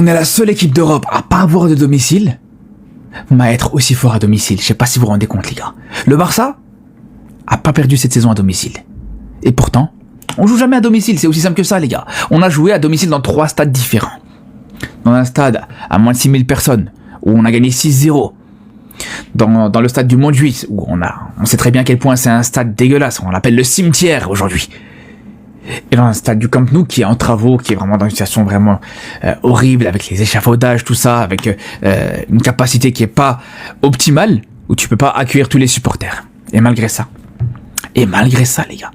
est la seule équipe d'Europe à pas avoir de domicile, mais à être aussi fort à domicile. Je sais pas si vous vous rendez compte, les gars. Le Barça a pas perdu cette saison à domicile. Et pourtant, on joue jamais à domicile, c'est aussi simple que ça, les gars. On a joué à domicile dans 3 stades différents. Dans un stade à moins de 6000 personnes, où on a gagné 6-0. Dans le stade du Montjuïc, où on sait très bien à quel point c'est un stade dégueulasse, on l'appelle le cimetière aujourd'hui. Et dans un stade du Camp Nou qui est en travaux, qui est vraiment dans une situation vraiment horrible, avec les échafaudages, tout ça, avec une capacité qui est pas optimale, où tu peux pas accueillir tous les supporters. Et malgré ça, les gars,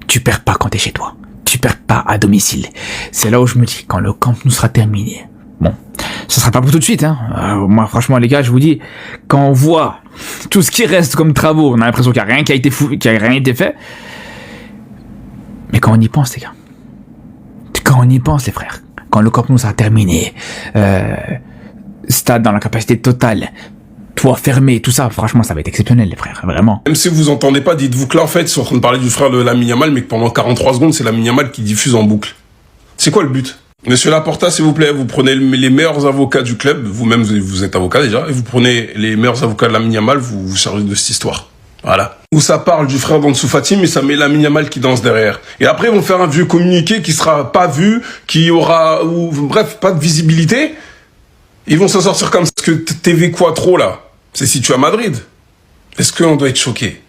tu perds pas quand t'es chez toi. Tu perds pas à domicile. C'est là où je me dis, quand le Camp Nou sera terminé, bon, ce sera pas pour tout de suite, hein. Moi, franchement, les gars, je vous dis, quand on voit tout ce qui reste comme travaux, on a l'impression qu'il y a rien qui a rien été fait. Mais quand on y pense, les gars, quand on y pense, les frères, quand le Camp Nou sera terminé, stade dans la capacité totale, toit fermé, tout ça, franchement, ça va être exceptionnel, les frères, vraiment. Même si vous entendez pas, dites-vous que là, en fait, ils sont en train de parler du frère de Lamine Yamal, mais que pendant 43 secondes, c'est Lamine Yamal qui diffuse en boucle. C'est quoi le but? Monsieur Laporta, s'il vous plaît, vous prenez les meilleurs avocats du club, vous-même, vous êtes avocat déjà, et vous prenez les meilleurs avocats de Lamine Yamal, vous vous chargez de cette histoire. Voilà. Où ça parle du frère d'Ansu Fati, mais ça met Lamine Yamal qui danse derrière. Et après, ils vont faire un vieux communiqué qui sera pas vu, qui aura, bref, pas de visibilité. Ils vont s'en sortir comme ça. Parce que TV Quattro, là, c'est situé à Madrid. Est-ce qu'on doit être choqué?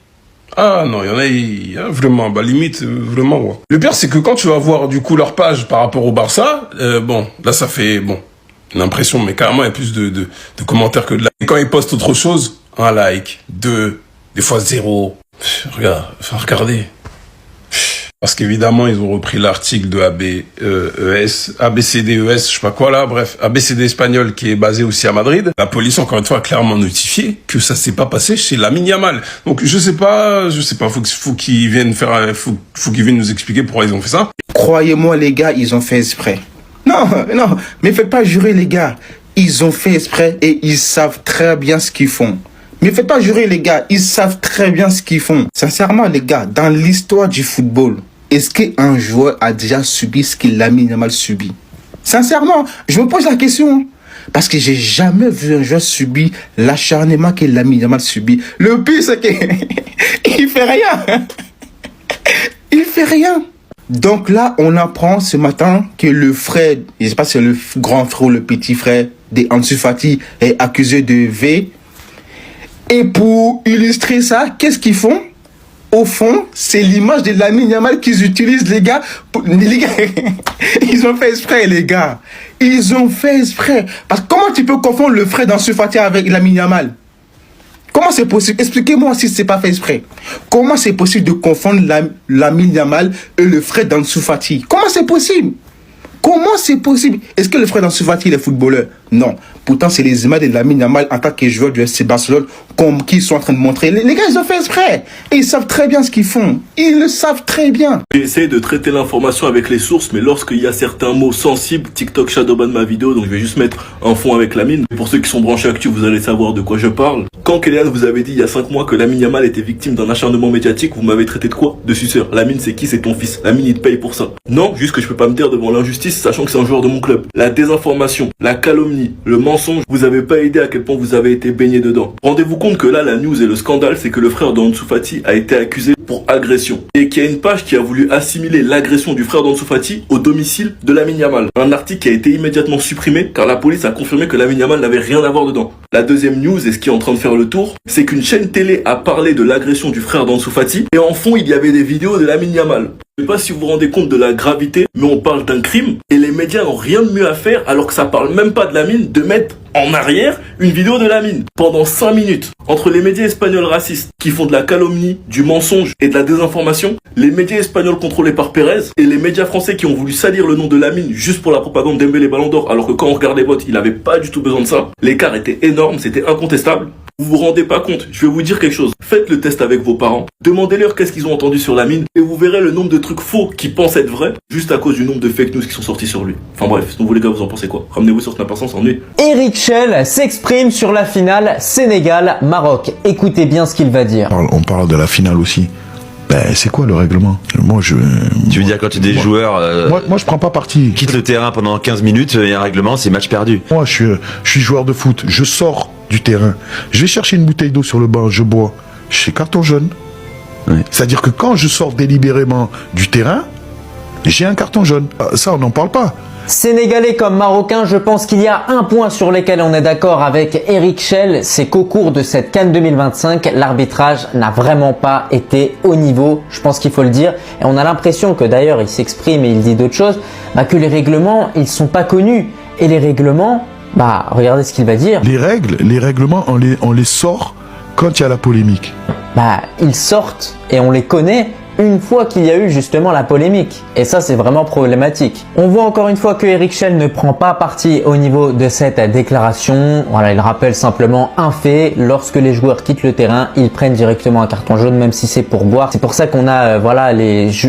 Ah non, il y en a vraiment, limite, vraiment, ouais. Le pire, c'est que quand tu vas voir, du coup, leur page par rapport au Barça, là, ça fait, une impression, mais carrément, il y a plus de commentaires que de likes. Et quand ils postent autre chose, un like, 2, des fois 0. Regardez. Parce qu'évidemment, ils ont repris l'article de ABCDES, je sais pas quoi là, bref, ABCD espagnol qui est basé aussi à Madrid. La police, encore une fois, a clairement notifié que ça s'est pas passé chez Lamine Yamal. Donc, je sais pas, faut qu'ils viennent faut qu'ils viennent nous expliquer pourquoi ils ont fait ça. Croyez-moi, les gars, ils ont fait exprès. Non, mais faites pas jurer, les gars. Ils ont fait exprès et ils savent très bien ce qu'ils font. Mais faites pas jurer, les gars, ils savent très bien ce qu'ils font. Sincèrement, les gars, dans l'histoire du football, est-ce qu'un joueur a déjà subi ce qu'il Lamine Yamal subit? Sincèrement, je me pose la question. Parce que j'ai jamais vu un joueur subir l'acharnement que Lamine Yamal subit. Le pire, c'est qu'il fait rien. Il fait rien. Donc là, on apprend ce matin que le frère, je sais pas si c'est le grand frère ou le petit frère d'Ansu Fati est accusé de V. Et pour illustrer ça, qu'est-ce qu'ils font? Au fond, c'est l'image de Lamine Yamal qu'ils utilisent, les gars. Les gars, ils ont fait exprès, les gars. Ils ont fait exprès. Parce que comment tu peux confondre le frère d'Ansu Fati avec Lamine Yamal? Comment c'est possible? Expliquez-moi si c'est pas fait exprès. Comment c'est possible de confondre Lamine Yamal et le frère d'Ansu Fati? Comment c'est possible? Comment c'est possible? Est-ce que le frère d'Ansu Fati est footballeur? Non. Pourtant, c'est les images de Lamine Yamal en tant que joueur du FC Barcelone qu'ils sont en train de montrer. Les gars, ils ont fait exprès. Et ils savent très bien ce qu'ils font. Ils le savent très bien. J'ai essayé de traiter l'information avec les sources, mais lorsqu'il y a certains mots sensibles, TikTok shadowban ma vidéo, donc je vais juste mettre un fond avec Lamine. Pour ceux qui sont branchés actifs, vous allez savoir de quoi je parle. Quand Kélian vous avait dit il y a 5 mois que Lamine Yamal était victime d'un acharnement médiatique, vous m'avez traité de quoi? De suceur. Lamine, c'est qui? C'est ton fils. Lamine, il te paye pour ça. Non, juste que je peux pas me taire devant l'injustice, sachant que c'est un joueur de mon club. La désinformation, la calomnie, le mensonge, vous avez pas idée à quel point vous avez été baigné dedans. Rendez-vous compte que là, la news et le scandale, c'est que le frère d'Ansu Fati a été accusé pour agression. Et qu'il y a une page qui a voulu assimiler l'agression du frère d'Ansu Fati au domicile de Lamine Yamal. Un article qui a été immédiatement supprimé car la police a confirmé que Lamine Yamal n'avait rien à voir dedans. La deuxième news, et ce qui est en train de faire le tour, c'est qu'une chaîne télé a parlé de l'agression du frère d'Ansu Fati et en fond, il y avait des vidéos de Lamine Yamal. Je sais pas si vous vous rendez compte de la gravité, mais on parle d'un crime et les médias n'ont rien de mieux à faire alors que ça parle même pas de Lamine de mettre en arrière une vidéo de Lamine pendant 5 minutes. Entre les médias espagnols racistes qui font de la calomnie, du mensonge et de la désinformation, les médias espagnols contrôlés par Pérez et les médias français qui ont voulu salir le nom de Lamine juste pour la propagande d'Dembélé Ballon d'Or alors que quand on regarde les votes, il avait pas du tout besoin de ça. L'écart était énorme, c'était incontestable. Vous vous rendez pas compte, je vais vous dire quelque chose. Faites le test avec vos parents, demandez-leur qu'est-ce qu'ils ont entendu sur Lamine et vous verrez le nombre de trucs faux qui pensent être vrais juste à cause du nombre de fake news qui sont sortis sur lui. Enfin bref, sinon vous les gars, vous en pensez quoi? Ramenez-vous sur Snap sans s'ennuyer. Eric Chell s'exprime sur la finale Sénégal-Maroc. Écoutez bien ce qu'il va dire. On parle de la finale aussi. Ben, c'est quoi le règlement? Moi, Tu veux dire quand tu es des joueurs moi, je prends pas parti. quitte le terrain pendant 15 minutes, il y a un règlement, c'est match perdu. Moi, je suis joueur de foot. Je sors du terrain. Je vais chercher une bouteille d'eau sur le banc, je bois. C'est carton jaune. Ouais. C'est-à-dire que quand je sors délibérément du terrain, j'ai un carton jaune. Ça, on n'en parle pas. Sénégalais comme Marocains, je pense qu'il y a un point sur lequel on est d'accord avec Eric Chell, c'est qu'au cours de cette CAN 2025, l'arbitrage n'a vraiment pas été au niveau, je pense qu'il faut le dire. Et on a l'impression que d'ailleurs il s'exprime et il dit d'autres choses, que les règlements, ils sont pas connus. Et les règlements, regardez ce qu'il va dire. Les règlements, on les sort quand il y a la polémique. Ils sortent et on les connaît une fois qu'il y a eu justement la polémique. Et ça, c'est vraiment problématique. On voit encore une fois que Eric Chell ne prend pas parti au niveau de cette déclaration. Voilà, il rappelle simplement un fait. Lorsque les joueurs quittent le terrain, ils prennent directement un carton jaune, même si c'est pour boire. C'est pour ça qu'on a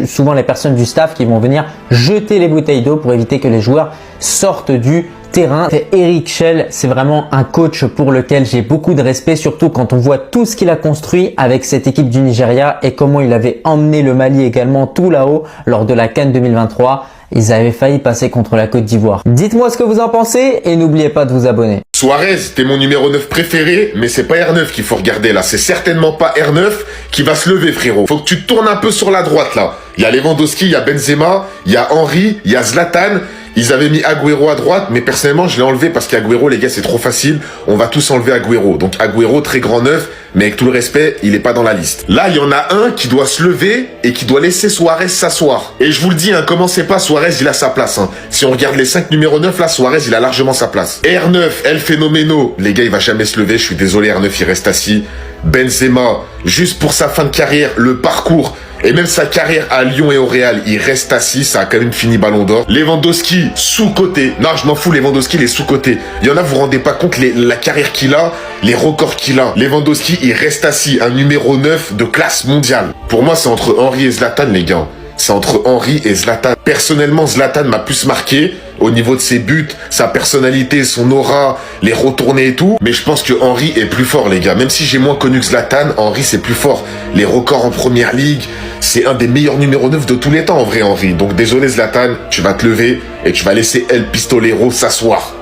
souvent les personnes du staff qui vont venir jeter les bouteilles d'eau pour éviter que les joueurs sortent du terrain. Eric Chell, c'est vraiment un coach pour lequel j'ai beaucoup de respect, surtout quand on voit tout ce qu'il a construit avec cette équipe du Nigeria et comment il avait emmené le Mali également tout là-haut lors de la CAN 2023. Ils avaient failli passer contre la Côte d'Ivoire. Dites-moi ce que vous en pensez et n'oubliez pas de vous abonner. Suarez, t'es mon numéro 9 préféré, mais c'est pas R9 qu'il faut regarder là. C'est certainement pas R9 qui va se lever, frérot. Faut que tu te tournes un peu sur la droite là. Il y a Lewandowski, il y a Benzema, il y a Henry, il y a Zlatan. Ils avaient mis Agüero à droite, mais personnellement, je l'ai enlevé parce qu'Agüero, les gars, c'est trop facile. On va tous enlever Agüero. Donc Agüero, très grand neuf, mais avec tout le respect, il est pas dans la liste. Là, il y en a un qui doit se lever et qui doit laisser Suarez s'asseoir. Et je vous le dis, commencez pas, Suarez, il a sa place. Si on regarde les 5 numéros 9, là, Suarez, il a largement sa place. R9, El Phénoméno. Les gars, il va jamais se lever. Je suis désolé, R9, il reste assis. Benzema, juste pour sa fin de carrière, le parcours, et même sa carrière à Lyon et au Real, il reste assis, ça a quand même fini Ballon d'Or. Lewandowski, sous-côté. Non, je m'en fous, Lewandowski, il est sous-côté. Il y en a, vous vous rendez pas compte la carrière qu'il a, les records qu'il a. Lewandowski, il reste assis, un numéro 9 de classe mondiale. Pour moi, c'est entre Henry et Zlatan, les gars. C'est entre Henry et Zlatan. Personnellement, Zlatan m'a plus marqué au niveau de ses buts, sa personnalité, son aura, les retournées et tout. Mais je pense que Henry est plus fort, les gars. Même si j'ai moins connu que Zlatan, Henry, c'est plus fort. Les records en première ligue, c'est un des meilleurs numéros 9 de tous les temps, en vrai, Henry. Donc désolé, Zlatan, tu vas te lever et tu vas laisser El Pistolero s'asseoir.